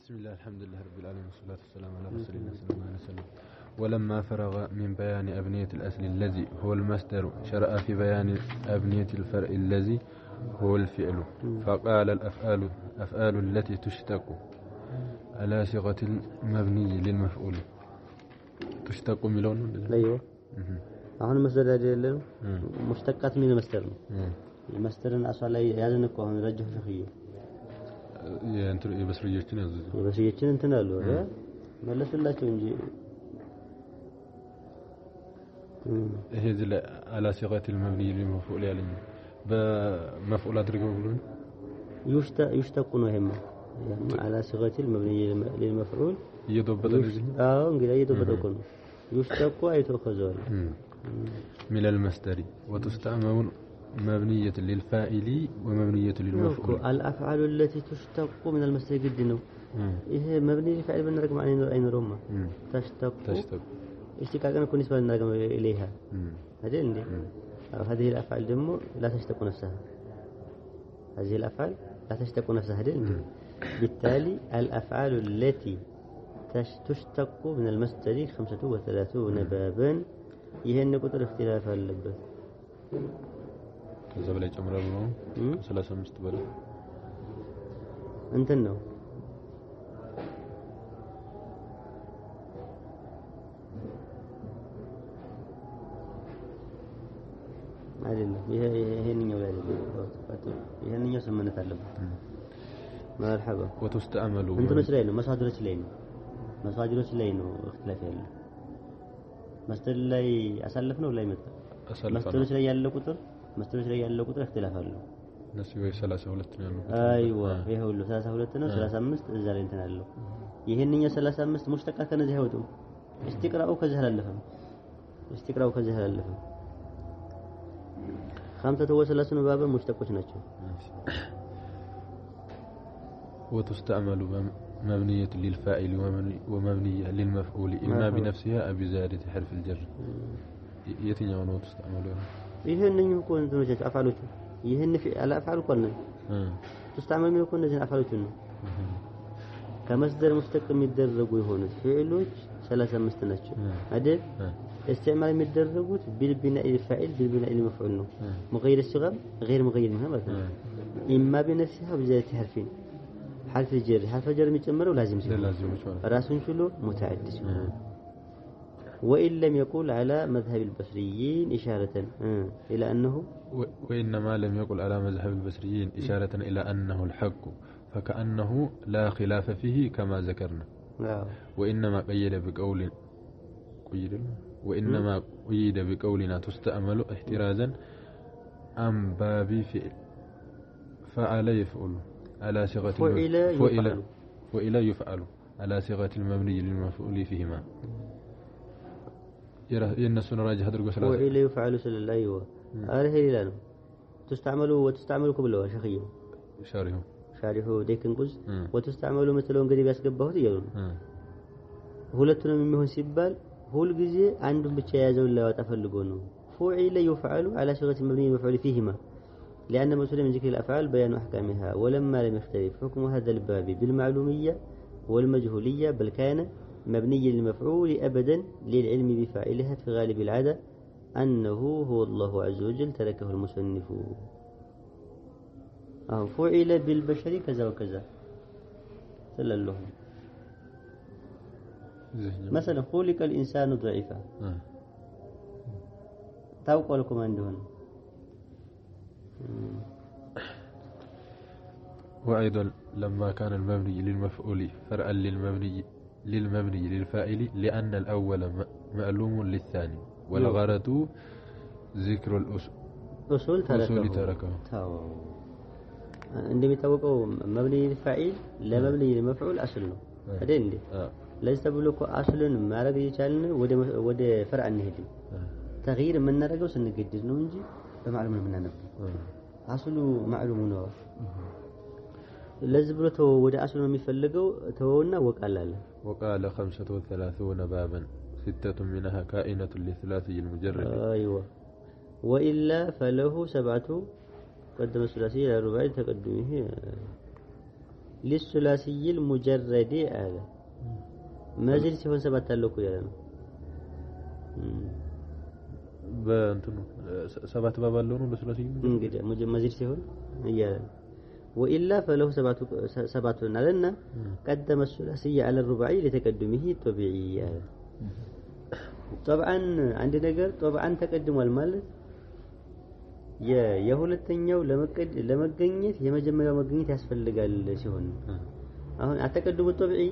بسم الله الحمد لله رب العالمين والصلاة والسلام على رسول الله صلى الله عليه وسلم. ولما فرغ من بيان أبنية الأصل الذي هو المصدر شرع في بيان أبنية الفرع الذي هو الفعل فقال أفعال التي تشتق على صيغة المبني للمفعول تشتق ملون. أيوة أهون مصدر هذا مشتقات من المصدر المصدر أصلا يازنك وهون رجح شخية ينتر يبصريجتين يبصريجتين انتنالو ملس الله تونجي هذه على صيغة المبني للمفعول يعني بمفعول أدركه يقولون يشتق نهم يعني على صيغة المبني للمفعول يضبط نقول يضبط كون يشتق أي تأخذون من المصدر وتستعمل مبنية للفاعل ومبنية للمفعول. الأفعال التي تشتق من المصدر جدنا إيه مبني للفاعل بنرجع عن أين روما تشتق اشتقاقنا كون نسبة نرجع إليها هذه عندي هذه الأفعال دمو لا تشتق نفسها هذه الأفعال لا تشتق نفسها هذه عندي بالتالي الأفعال التي تشتق من المصدر 35 بابا يهن قطر اختلاف اللبس كذا بلا جمرة بنو 35 بلا انت نو አይደለም ይሄንኛው ላይ አይደለም ይሄንኛው ስምነት አለበት مرحبا وتستعملوا እንትኖች ላይ ነው መሳጅሮች ላይ ነው እختلاف ያለው መስተር ላይ አሳልፍ ነው ላይ መጣ መስተሮች ላይ ያለው ቁጥር اختلاف አለው እነሱ ወይ 32 ነው ያለው አይዋ ይሄ ሁሉ 32 ነው 35 እዛ ላይ እንትን አለው ይሄንኛው 35 ሙሽተቃ ከነዚህ አይወጡም استقراءው ከዚህ አላለፈም 35 بابا مشتقዎች ናቸው وتستعمل مبنية للفاعل ومبنية للمفعول إما بنفسها أو بزيادة حرف الجر يتنيا ونو تستعملها ይሄንኝ እኮ እንትኖች አፋሎቹ ይሄን አላፋል እኮ ነው ተስተعمل ምን እኮ እነዚህ አፋሎቹ ነው ከመስደር ሙስተቅ የሚደረጉ የሆኑት ፊዕሎች 35 ናቸው አይደል استعمال የሚደረጉት بالبناء الفاعل بالبناء المفعول ነው مغير الصيغه غير مغير منها ማለት ነው إما بنفسها بزيادة حرف الجر የሚጨምረው لازم ራሱን ችሎ متعدد وإن لم يقل على مذهب البصريين إشارة إلى أنه وإنما لم يقل على مذهب البصريين إشارة إلى أنه الحق فكأنه لا خلاف فيه كما ذكرنا وإنما قيد بقولنا تستعمل احترازا عن باب فعل يفعل على صيغة وإلى يفعل على صيغة المبني للمفعول فيهما ينسون راجح درجة ثلاثة وإلى يفعل سل الله أيوة هذه لا وتستعمل كبلوا شخيه شارحه ديكن قز وتستعمل مثلون قريب ያስገባሁት ይሉ ሁለቱንም የሚሆን ሲባል ሁሉ ጊዜ አንዱን ብቻ ያዘው ላይወጣ ፈልጎ ነው فعل يفعل على صيغة المبني للمفعول فيهما لأن مسؤول من ذكر الأفعال بيان أحكامها ولما لم يختلف حكم هذا الباب بالمعلومية والمجهولية بل كان مبني للمفعول أبدا للعلم بفاعلها في غالب العادة أنه هو الله عز وجل تركه المصنف فعل بالبشر كذا وكذا سلله مثلا خلق الإنسان ضعيفا توقع لكم عندهم وأيضا لما كان المبني للمفعول فرعا للمبني للفاعل لأن الأول معلوم للثاني والغرض ذكر الأصول تركه عندما يتوقعوا مبني للفاعل لا مبني للمفعول أصل ነው አይደል እንዴ ለዚህ ተብሎ እኮ አስልን ማረግ ይቻላል ወደ فرع እንሄድ تغيير የምናደርገው ስንገድድ ነው እንጂ በማዕሉም የምናነበው አስሉ ማዕሉም ነው ለዚህ ብሎ ወደ አስሉ ነው የሚፈልገው ተወውና وقال 35 بابا 6 منها كائنة للثلاثي المجرد أيوة وإلا فله 7 قدم الثلاثي إلى الرباعي تقدمه للثلاثي المجرد على مزيد سيكون سبعة لكو يا بانتنو سبعة باب اللون لثلاثي مزيد سيكون يا وإلا فله سبعة لنا قدم الثلاثي على الرباعي لتقدمه طبيعي طبعا عندنا نجر طبعا تقدم المال የሁለተኛው ለመገኘት የመጀመሪያው መገኘት ያስፈልጋል ሲሆን አሁን አተቀድሙ ጦብዒ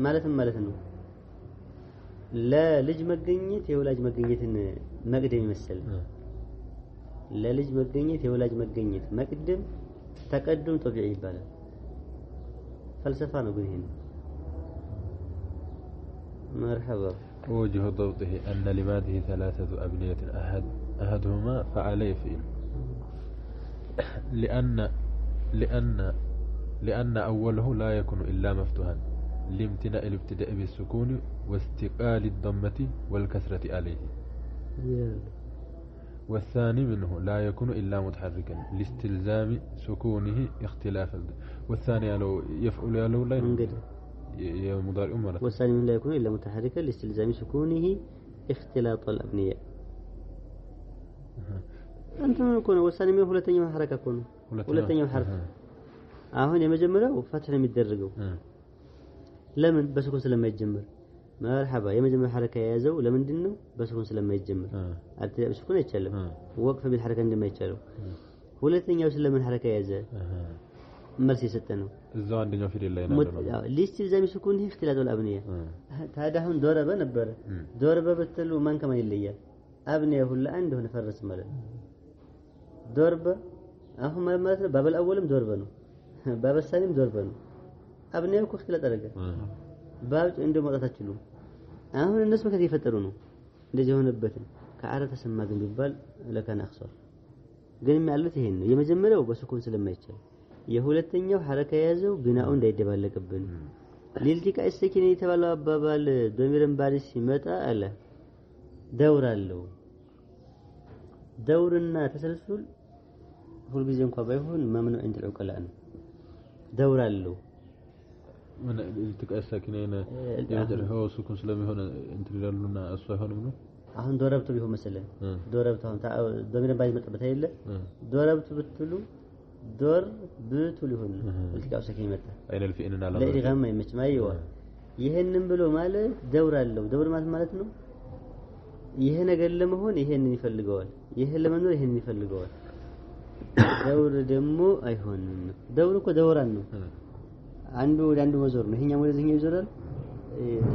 ማለት ነው ለልጅ መገኘት የወላጅ መገኘትን መቅደም ይመስል ለልጅ መገኘት የወላጅ መገኘት መቅደም ተቀድም ጦብዒ ይባላል ፈልሰፋ ነው ግን ይሄን مرحبا وجه ضبطه أن لماده ثلاثة أبنية أحدهما فعليه فيه لأن أوله لا يكون إلا مفتوحا لامتناء الابتداء بالسكون واستقال الضمة والكسرة عليه والثاني منه لا يكون إلا متحركا لاستلزام سكونه اختلاف والثاني لو يفعل لو لا يا مضارع مرة والثاني منه لا يكون إلا متحركا لاستلزام سكونه اختلاط الأبنية أنت ما يكون والثاني منه ሁለተኛው حركة كونه ሁለተኛው حرف አሁን የመጀመሪያው ፈትህ ነው የሚደረገው ለምን በስኩን ስለማይጀምር مرحبا የመጀመሪያው حركة የያዘው ለምንድን ነው በስኩን ስለማይጀምር በስኩን አይቻልም ወቅፍ بالحركة እንደማይቻለው ሁለተኛው ስለምን حركة የያዘ መልስ የሰጠ ነው እዛው አንደኛው ፊደል ላይ ነው لاستلزام سكونه اختلاط الأبنية ታዲያ አሁን ዶረበ ነበረ ዶረበ ብትሉ ማን ከማን ይለያል أبنية ሁሉ አንድ ሆነ ፈረስ ማለት ዶርበ አሁን ማለት ነው ባበል አወልም ዶርበ ነው ባበል ሳሊም ዶርበ ነው አብኔው እኮ እختلاط አደረገ ባብ እንደ መውጣታችሉ አሁን እነሱ ከዚህ የፈጠሩ ነው እንደዚህ ሆነበት ከአረ ተሰማ ግን ቢባል ለከና አክሰር ግን የሚያሉት ይሄን ነው የመጀመሪያው በስኩን ስለማይቻል የሁለተኛው ሐረካ የያዘው ቢናው እንዳይደባለቅብን ሊልቲቃ እስኪኔ የተባለው አባባል ዶሚረን ባሪስ ሲመጣ አለ دور አለው دورና ተሰልሱል ሁሉ ጊዜ እንኳን ባይሆን ማምነው እንደ ዕቀላእ ነው دور አለው من التقاسكنين يجرحوا سكون ስለሚሆን እንትን ይላሉና እሱ አይሆንም ነው አሁን ዶረብቱ ቢሆን መሰለኝ ዶረብቱ አሁን ዶሚረን ባሪስ መጣበት አይደለ ዶረብቱ ብትሉ ዶር ብትሉ ይሆን التقاء سكين መጣ አይነ الفئن على ለኢድጋም አይመችም አይዋ ይሄንን ብሎ ማለት دور አለው دور ማለት ነው ይሄ ነገር ለመሆን ይሄንን ይፈልገዋል ይሄ ለመኖር ይሄንን ይፈልገዋል ደውር ደግሞ አይሆንም ደውር እኮ ደውራን ነው አንዱ ወደ አንዱ መዞር ነው ይሄኛው ወደዚህኛው ይዞራል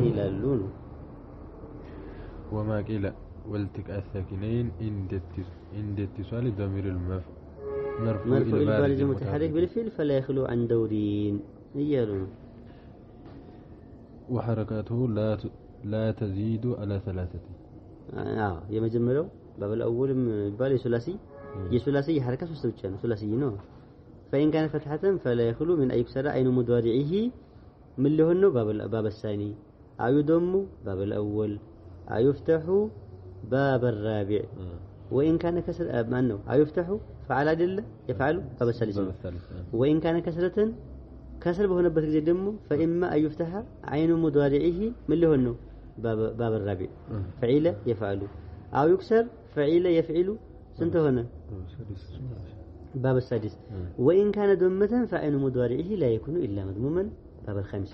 ይላሉ ነው وما قيل والتقاء الساكنين عند اتصال ضمير المرفوع البارز المتحرك بالفعل فلا يخلو عن دورين يالو وحركاته لا تزيد على ثلاثة የመጀመሪያው ባበል አወልም ይባል የሱላሲ حركه ሶስት ብቻ ነው ሱላሲ ነው فإن كان فتحة فلا يخلو من أي كسر عين مضارعه من له انه باب الثاني أيضم باب الأول أيفتح باب الرابع وإن كان كسر ما انه أيفتح فعل دل يفعل باب الثالث وإن كان كسرة كسر بهونበት ጊዜ ደግሞ فإما أن يفتح عين مضارعه من له انه باب الرابع فعيل يفعل أو يكسر فعيل يفعل سنت هنا باب السادس وإن كان دمة فعين مضارعه لا يكون إلا مضموما باب الخامس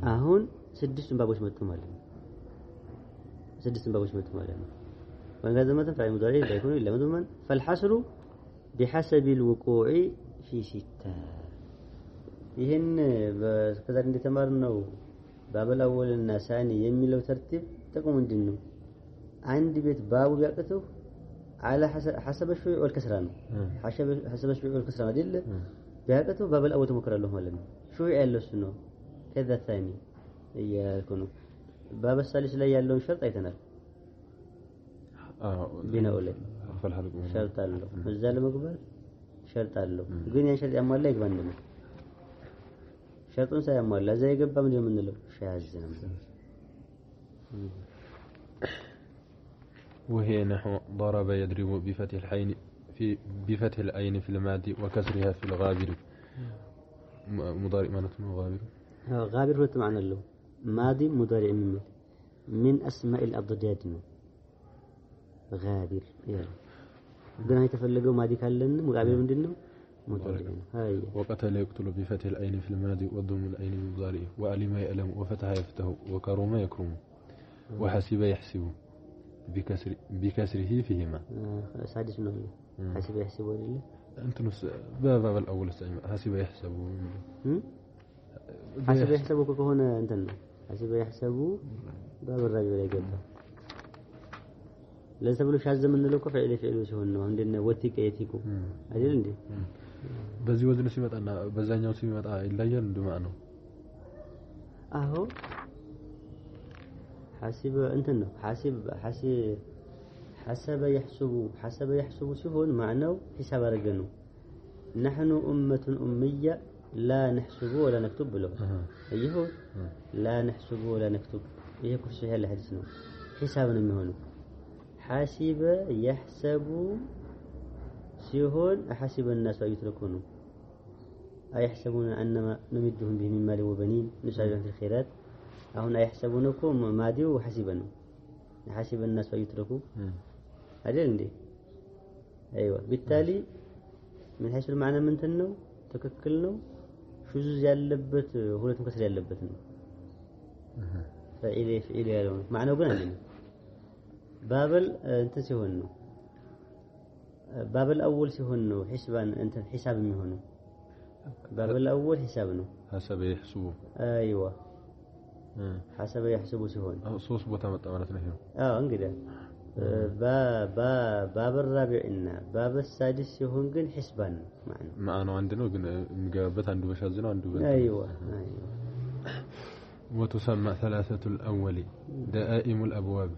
هون سدس بابوش متو ማለት وإن كان دمة فعين مضارعه لا يكون إلا مضموما فالحصر بحسب الوقوع في ستة ይሄን በከዛ እንደተማርነው ባበል አወልና ሳኒ የሚለው ተርቲብ ጥቅሙ ምንድነው አንድ ቤት ባቡ ቢያቀተው على حسب الشيوع والكسرة حسب الشيوع والكسرة دل ቢያቀተው ባበል አወል ተሞክራለሁ ማለት ነው شيوع ያለው እሱ ነው ከዛ ثاني يكون باب الثالث ላይ ያለውን ሸርጥ አይተናል ቢናው ላይ ሸርጥ አለው እዛ ለመግባት ሸርጥ አለው ግን ያን ሸርጥ ያሟላ ይግባን ነው شرطون سياموال لا زي يقبا من يوم منلو شاذ وهي نحو ضرب يضرب بفتح العين في المادي وكسرها في الغابر مضارع معناته غابر غابر هو معنى له ماضي مضارع من أسماء الأضداد غابر يعني قلنا يتفلقوا ماضي كالن مغابر من دينه مضارع هاي وقتل يقتل بفتح العين في الماضي وضم العين بالمضارع وعلم يعلم وفتح يفتح وكرم يكرم وحسب يحسب بكسره فيهما سادس منه حسب يحسب ولا أنت نص باب الأول حسب يحسب حسب يحسب كهنا أنت حسب يحسب باب الرابع ولا جبه لن تبلو شاذ من لو كفعل فعل شهونه عندنا وتيك يتيكو أجل عندي بزي وزن سمعت أنا بزانيو سمعت إلا يندو معنا أهو حاسب أنتنا حسب يحسب شهون معناه حساب رجنو نحن أمة أمية لا نحسب ولا نكتب له أيه لا نحسب ولا نكتب إيه كل شيء اللي حدثنا حسابنا مهونه حاسب يحسب شهون أحسب الناس يتركونه أيحسبون أنما نمدهم به من مال وبنين نسارع في الخيرات هنا يحسبونكم مادي وحسبنا حسب الناس يتركوا هذا عندي أيوة بالتالي من حيث المعنى من تنو تككلنا شذوذ ياللبت هو تنكسر ياللبتنا فإلي يالون معنى قلنا لنا بابل انت سيهونه بابل أول سيهونه حسبان انت حساب مهونه بابل الأول حسابنا حسب يحسبه أيوة حسب يحسب سيهون صوص بوتا متأمرتنا هنا انقدر باب الرابع إنا باب السادس سيهون قن حسبان معنا عندنا قن مقابت عنده بشازنا عنده أيوة وتسمى ثلاثة الأول دائم الأبواب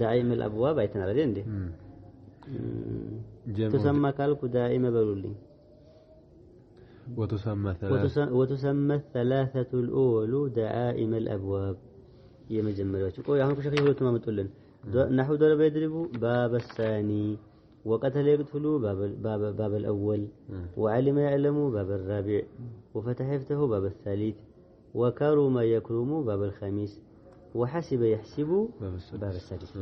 دائم الأبواب أيتنا لدين دي تسمى كالك دائم بلولي وتسمى الثلاثة الأول دعائم الأبواب يمجمرات قوي هانكو شكله هو تمام تقولن نحو ضرب يضربوا باب الثاني وقتل يقتلوا باب الأول وعلم يعلم باب الرابع وفتح يفتح باب الثالث وكرم يكرم باب الخامس وحسب يحسب باب السادس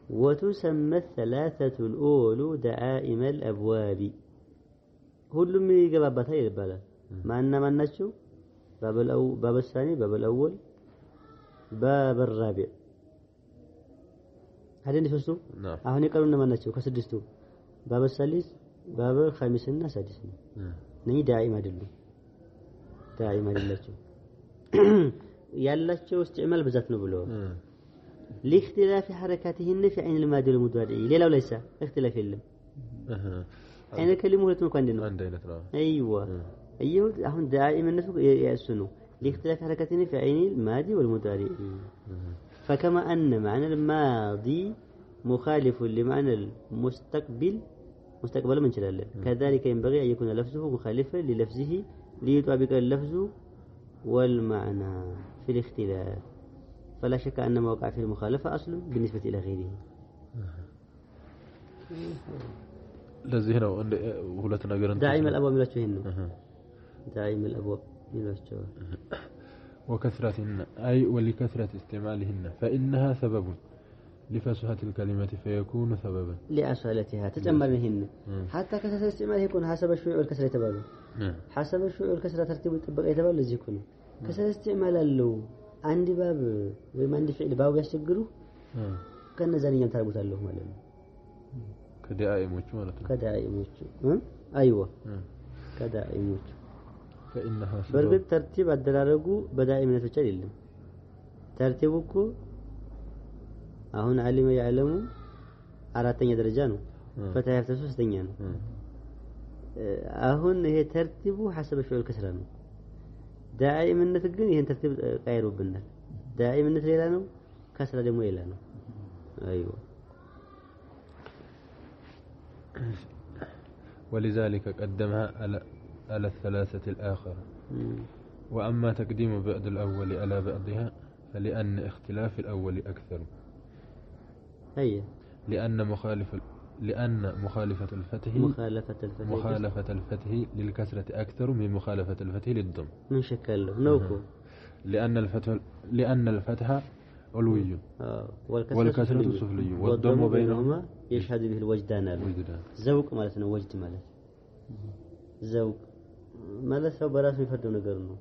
وتسمى الثلاثة الأول دعائم الأبواب ሁሉም ይገባባታል ይባላል ማን ናቸው باب الثاني باب الأول باب الرابع هذين ሶስቱ አሁን የቀሩን ማን ናቸው ከስድስቱ باب الثالث باب الخامس እና سادس ነው ነኝ ዳኢም አይደላቸው ያላቸው استعمال بذات ነው ብሎ لاختلاف حركاتهن في عين الماضي والمضارع ሌላው ليس اختلاف የለም أنا كلمة ولا تنو كندنا أيوة أهم دائما الناس يأسنوا لاختلاف حركتين في عين الماضي والمضارع فكما أن معنى الماضي مخالف لمعنى مستقبل من شلال كذلك ينبغي أن يكون لفظه مخالفا للفظه ليطابق اللفظ والمعنى في الاختلاف فلا شك أن ما وقع في المخالفة أصل بالنسبة إلى غيره ለዚህ ነው ሁለት ነገር دائم الأبواب ሚላቸው ይሄን ነው دائم الأبواب ሚላቸው وكثرتهن أي ولكثرة استعمالهن فإنها سبب لفسحة الكلمة فيكون سببا لأصالتها تتمرهن حتى كثرة استعمالها يكون حسب الشيوع والكسرة يتبالو حسب الشيوع والكسرة ترتيب يطبق يتبالو لذي يكون كثرة استعمال له عندي باب وما عندي فعل باب يشتغلوا كان زانيا تربط له ማለት ነው كدائموች ማለት ነው كدائموች ايوه كدائموች فإنها በርግጥ ተርቲብ አደራረጉ በዳኢምነት ብቻ አይደለም ተርቲቡ እኮ አሁን ዓሊመ ያዕለሙ አራተኛ ደረጃ ነው ፈታ ያፍተ ሶስተኛ ነው አሁን ይሄ ተርቲቡ حسب الفعل كسر ነው ዳኢምነት ግን ይሄን ተርቲብ ቀይሮብናል ዳኢምነት ሌላ ነው ከስራ ደግሞ ሌላ ነው ايوه ولذلك قدمها على الثلاثة الآخرة وأما تقديم بعض الأول على بعضها فلأن اختلاف الأول أكثر هي لأن مخالف لأن مخالفة الفتح للكسرة أكثر من مخالفة الفتح للضم. من شكل نوكو. لأن الفتح علوي والكسرة سفلي والضم بينهما يشهد به الوجدان. زوق مالتنا وجد مالت زوق مالت سو براس يفدو ነገር ነው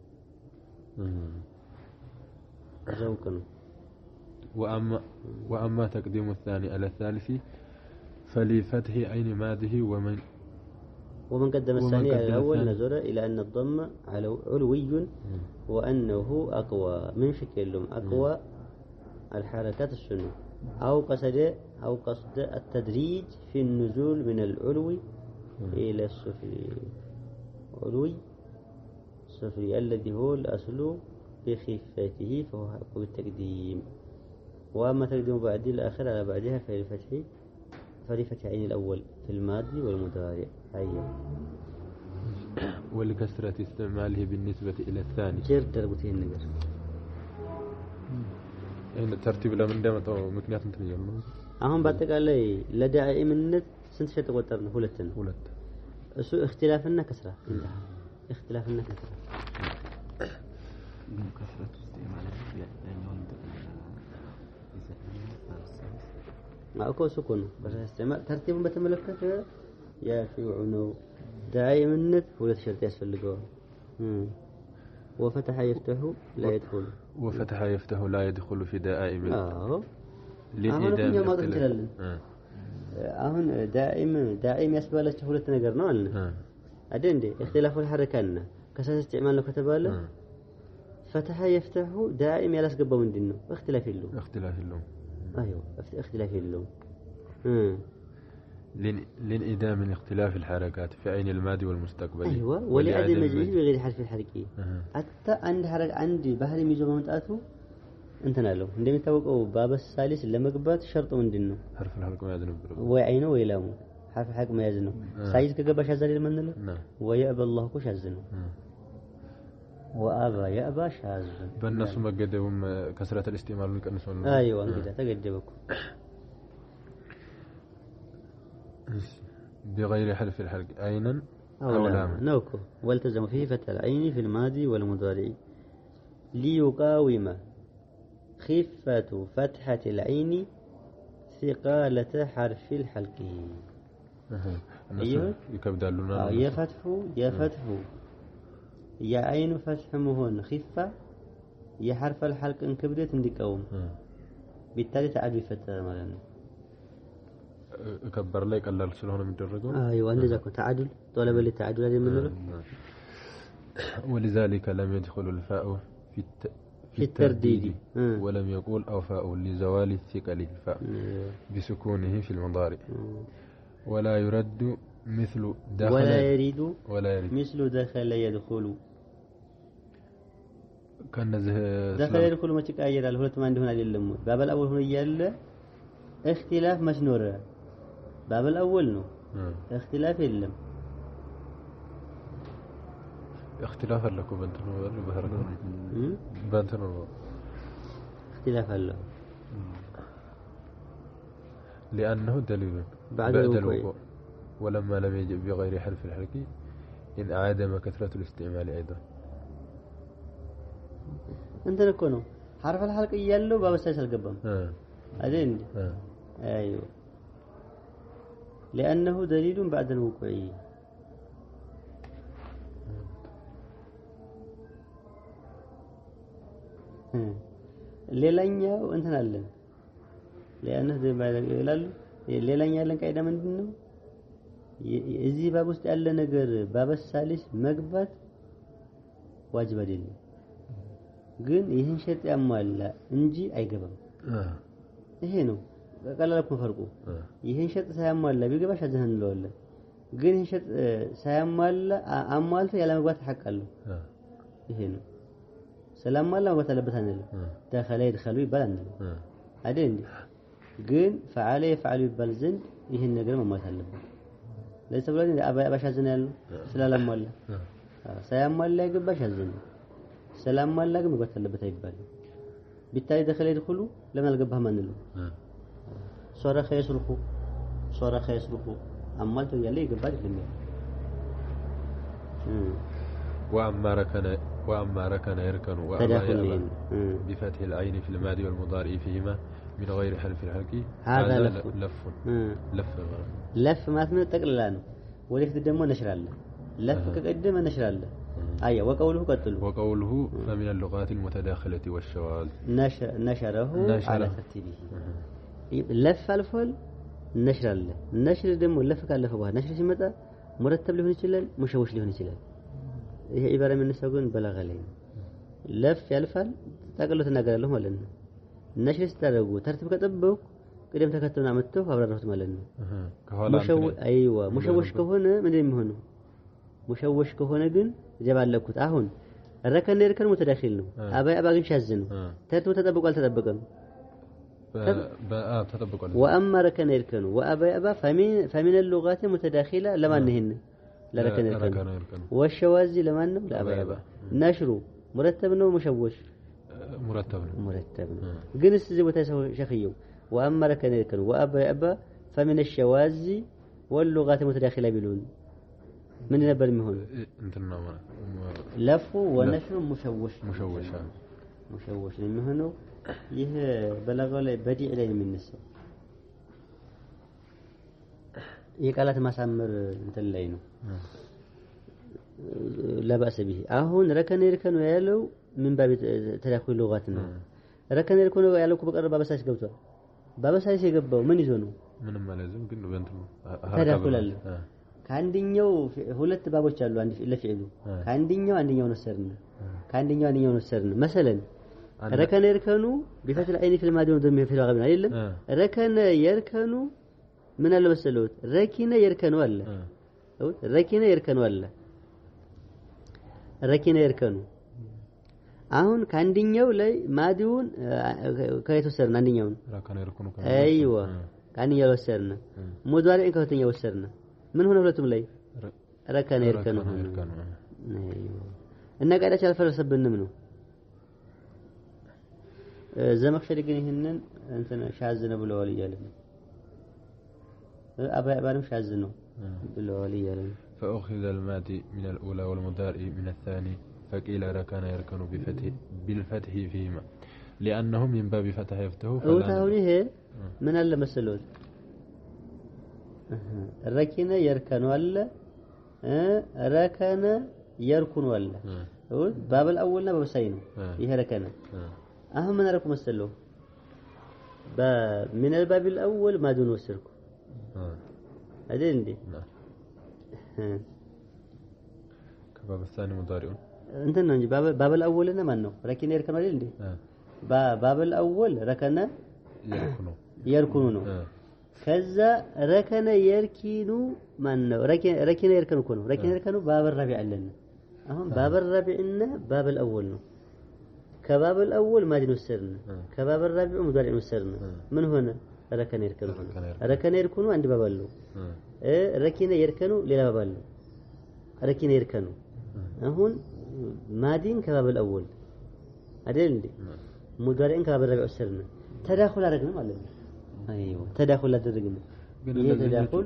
زوق ነው. وأما تقديم الثاني على الثالث فلفتح عين ماده ومن قدم الثاني على الأول نظر إلى أن الضم علوي وأنه أقوى من شكلهم أقوى الحركات السنة أو قصد التدريج في النزول من العلو إلى السفلي. علوي السفلي الذي هو الأصل في خفته فهو حق بالتقديم. وأما تقديم بعد الآخر على بعدها فلفتح عين الأول في الماضي والمضارع. أيوة. ولكثرة استعماله بالنسبة إلى الثاني. جر دربته النجر. إن ترتيب لا من دام أو مكنيات تنيجي. أهم بعتقد عليه لداعي من سنت شيء تقدرنا هولتنا. سو اختلافنا كسرة. اختلافنا كسرة. كثرة استعماله ما أكو سكون بس استعمال ترتيب بتملكته يا في عنو داعي منت ولا شرط يسفلقوه. وفتح يفتح لا يدخل. وفتح يفتح لا يدخل في دائم. للإدام يختلف. أهون دائم يسبالك هولت نجرنا لنا. أدين دي اختلاف الحركاتنا كسر استعمال كتباله. فتح يفتح دائم يلاس قبه من دينه اختلاف اللون. أيوة اختلاف اللون. لانعدام اختلاف الحركات في عين الماضي والمستقبل. أيوة ولعدم مجيء بغير حرف الحركي. حتى عندي بحر ميزو ممتعته انت نالو عندما يتوقعوا باب الثالث لما قبات شرط من دينه حرف الحركة ما يزنه وعينه ويلامه حرف الحركة ما يزنه سايز كقبا شازل المنله ويأبى الله كو شازنه وأبى يأبى شازن بالناس ما قدهم كسرة الاستعمال ونكنسون. أيوة كده تقدمكم بغير حرف الحركة عينا أو لاما. نوكو والتزم فيه فتح العين في الماضي والمضارع ليقاوم خفة فتحة العين ثقالة حرف الحلق. أيوة يكبدالنا. يفتح يا عين فتح مهون خفة يا حرف الحلق انكبدت انديكوم. بالتالي تعدي فتح مالنا. كبر لك الله سلونه من درجه. أيوة عندك تعادل طلب للتعادل هذه منه. ولذلك لم يدخل الفاء في الترديد ولم يقول أوفاء لزوال الثقل الفاء بسكونه في المضارع. ولا يرد مثل دخل ولا يريد مثل دخل يدخل. كان دخل يدخل ما تكاير الهولت ما عندهن على اللم. باب الأول هو يلا اختلاف مشنور. باب الأول نو اختلاف اللم. اختلاف لكم بنتنا ولا بهرنا بنتنا اختلاف له لأنه دليل بعد الوقوع ولما لم يجب بغير حرف الحركي إن عدم كثرة الاستعمال أيضا. أنت نكونه حرف الحركي يلو باب السادس القبام أدين. أيوه لأنه دليل بعد الوقوع. ሌላኛው እንትን አለን ለያነህ ይላሉ ሌላኛ ያለን ቀይዳ ምንድነው እዚህ ባብ ውስጥ ያለ ነገር ባበሳልሽ መግባት ዋጅብ አይደለም ግን ይሄን ሸርጥ ያሟላ እንጂ አይገባም። ይሄ ነው ቀላል እኮ ፈርቁ። ይሄን ሸርጥ ሳያሟላ ቢገባሽ አዘን እንለዋለን ግን ይሄን ሸርጥ ሳያሟላ አሟልቶ ያለ መግባት ሐቅ አለው። ይሄ ነው سلام الله وتلبسنا له دخل يدخل يبان هذين جن فعليه فعل يبالزن يهن نجرم ما تلبس ليس بلادي أبا بشازن له سلام الله سلام الله يجيب بشازن سلام الله يجيب ما تلبس يبال بالتالي دخل يدخلوا لما الجبهة من له صار خير سلخو صرخ يصرخ أمالته يلي يقبل لمن وأما ركن يركن وأبى بفتح العين في الماضي والمضارع فيهما من غير حرف الحركي هذا لف ما تمنى تقللانه وليك دمو نشر الله لف كقدم نشر الله أيه وقوله قتله وقوله فمن اللغات المتداخلة والشواذ نشره على ترتيبه لف الفل نشر الله نشر دمو لف كاللف بها نشر سمتا مرتب له يشلل مشوش له يشلل ይሄ ኢባራ የምንሰው ግን በላጋ ላይ ለፍ ያልፋል ታቀለው ተናገራለሁ ማለት ነው ነሽር ስታደርጉ ተርቲብ ከጠበቁ ቅደም ተከተሉን አመጣው አብራራሁት ማለት ነው ሙሸወሽ ከሆነ ምንድነው የሚሆነው ሙሸወሽ ከሆነ ግን ጀባለኩት አሁን ረከነ ይርከን ሙተዳኺል ነው አባይ አባግን ሻዝ ነው ተርቲብ ተጠብቋል አልተጠበቀም ተጠብቋል ወአማ ረከነ ይርከኑ ወአባይ አባ فمن اللغات المتداخله ለማን ይሄን لركن يركن والشواذ لمن لا أبا نشرو مرتب نو مشوش مرتب جنس زي بتسوي شخيو وأما ركن يركن وأبا فمن الشواذ واللغات المتداخلة بلون من نبر مهون لف ونشر مشوش لمهنو يه بلغوا لي بديع لي من النساء የቃላት ማሳመር እንትን ላይ ነው ለባሰ ቢሂ አሁን ረከነ ይርከኑ ያለው ምን ባብ ተዳኩል ሉጋት ነው ረከነ ይርከኑ ያለው በቀር ባበሳሽ ገብቷል ባበሳሽ የገባው ምን ይዞ ነው ምንም ማለዝም ግን በእንትኑ ተዳኩላል ከአንደኛው ሁለት ባቦች አሉ አንድ ለፊዕሉ ከአንደኛው አንደኛው ወሰርን مثلا ረከነ ይርከኑ ቢፈትል አይኒ ፊል ማዲውን ደም ፊል غبن አይደለም ረከነ ይርከኑ ምን አለ መሰለውት ረኪነ ይርከኑ አለ ረኪነ ይርከኑ አሁን ከአንደኛው ላይ ማዲውን ከየተወሰድን አንደኛውን ረከነ ይርከኑ አይዋ ከአንደኛው ወሰድን ሙዳሪዕን ከሁለተኛው ወሰድን ምን ሆነ ሁለቱም ላይ ረከነ ይርከኑ እና ቃዳች አልፈረሰብንም ነው ዘመክሸሪ ግን ይሄንን እንትን ሻዝ ነው ብለዋል ይያለ أبارم شازنو بالولي فأخذ المادي من الأولى والمضارع من الثاني فقيل ركن يركن بالفتح فيهما لأنهم من باب فتح يفتحه وتهونيه من الله مسلوت ركن يركن ولا ركن يركن ولا باب الأولنا باب الثاني يه ركن أهم من ركن مسلو من الباب الأول ما دون وسركم أدين كباب الثاني مضارع أنت نجي باب الأول لنا منه ركن يركن ولا لندي باب الأول ركن يركنونه كذا ركن يركنو منه ركن يركنو كونه ركن يركنو باب الرابع لنا أهم باب الرابع إنه باب الأول نو كباب الأول ما دينوسرنا كباب الرابع مضارع نوسرنا من هنا ركن يركنو ركن يركنو عند باب له ركن يركنو للا باب له ركن يركنو هون مادين كباب الأول أدلني مضارعين كباب الرابع وسرنا تداخل أرجعنا معلم أيوة تداخل أدرجنا تداخل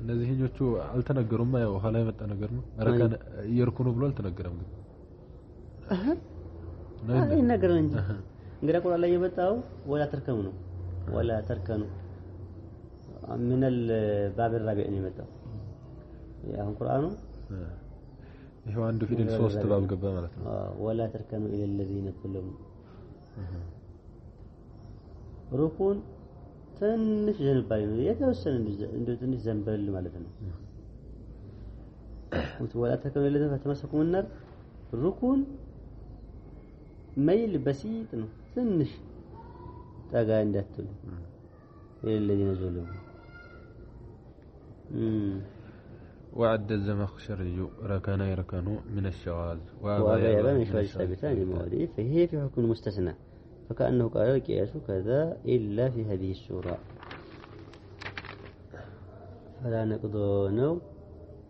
እነዚህኞቹ አልተነገሩም ያው ኋላ የመጣ ነገር ነው ረከን ይርኩኑ ብሎ አልተነገረም ግን አይ ነገር እንጂ እንግዲህ ቁርአን ላይ የመጣው ወላ ተርከሙ ነው ወላ ተርከኑ من الباب الرابع ነው የመጣው ያው ቁርአኑ ይሄው አንዱ ፊደል ሶስት ባብ ገባ ማለት ነው ወላ ተርከኑ الى الذين ظلموا ሩኩን ትንሽ ዘንባይ ነው የተወሰነ እንደ ትንሽ ዘንበል ማለት ነው ወላ ተርከኑ الى الذين فتمسكوا النار ሩኩን ميل بسيط ነው ትንሽ ታጋ እንዳትሉ الذين ظلموا وعد الزمخشري ركن يركن من الشواذ وغير من شواذ ثابتان مواضيع فهي في حكم المستثنى فكأنه قال القياس كذا إلا في هذه السورة فلا نقضونه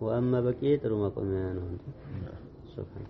وأما بقيت رمى قميانه سبحانه